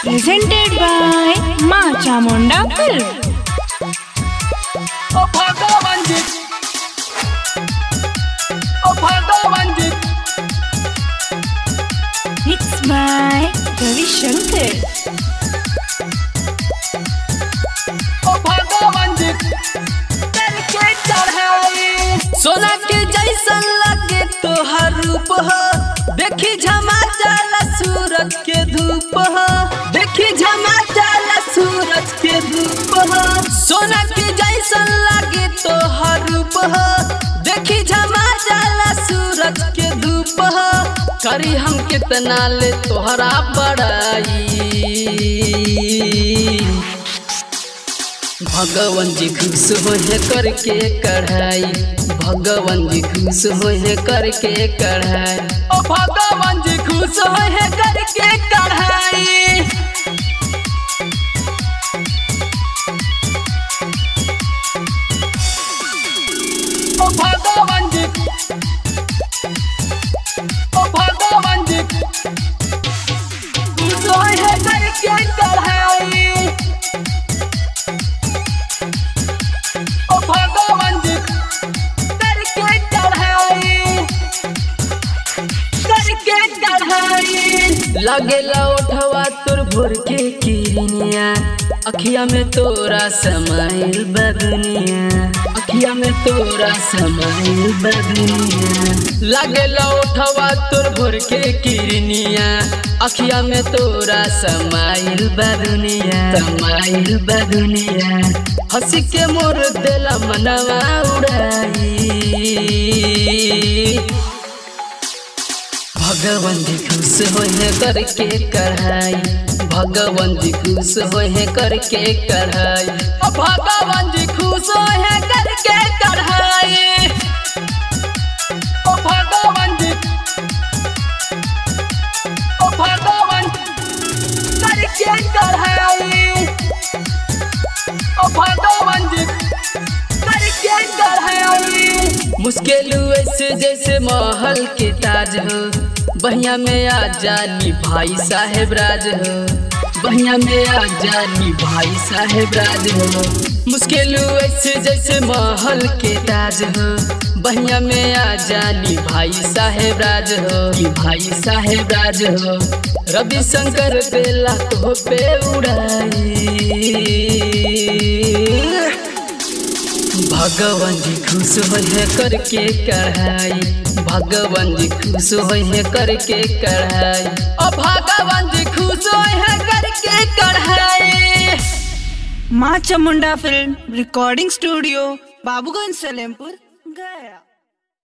presented by माँ Chamunda film. ओ भगवान जी, ओ भगवान जी, Mixed by रवि शंकर। ओ भगवान जी, दिल के चढ़ाई सोना के जैसा लगे तोहर रूप हो, देखी झमा जाला सूरज के धूप हो, देखी झमा जाला सूरज के धूप हो। सोना के जैसा लगे तोहर रूप हो, देखी झमा जाला सूरज के धूप हो। करी हम कितना ले तोहरा बड़ाई, भगवान जी खुश होए करके कढ़ाई, भगवान जी खुश होए करके कढ़ाई, ओ भगवान जी खुश होए करके कढ़ाई। ओ भगवान जी, ओ भगवान जी खुश होए करके कढ़ाई, ओ भगवान जी करके कढ़ाई, करके कढ़ाई। लगेला उठवा तोर भोर के किरनिया, अखिया में तोरा समाइल बदनिया, अखिया में तोरा समाइल बदनिया। लगेला उठवा तोर भोर के किरनिया, अखिया में तोरा समाइल बदनिया, समाइल बदनिया। हंसी के मोर देला मनवा उड़ाई, भगवान जी खुश होए करके कढ़ाई, भगवान जी खुश होए करके कढ़ाई, ओ भगवान जी खुश होए करके कढ़ाई, ओ भगवान जी, ओ भगवान करके कढ़ाई, ओ भगवान जी करके कढ़ाई। मुश्किल ऐसे जैसे महल के ताज हो, बहिया में आ जानी भाई साहेब राज हो, बहिया में आ जानी भाई साहेब राज हो। मुश्किल ऐसे जैसे महल के ताज हो, बहिया में आ जानी भाई साहेब राज हो, कि भाई साहेब राज हो। रवि शंकर बेला तो पे उड़ाई, भगवान जी खुश होए करके कढ़ाई, भगवान जी खुश होए करके कढ़ाई, ओ भगवान जी खुश होए करके कढ़ाई। Maa Chamunda film recording studio, Babuganj Salempur, गया।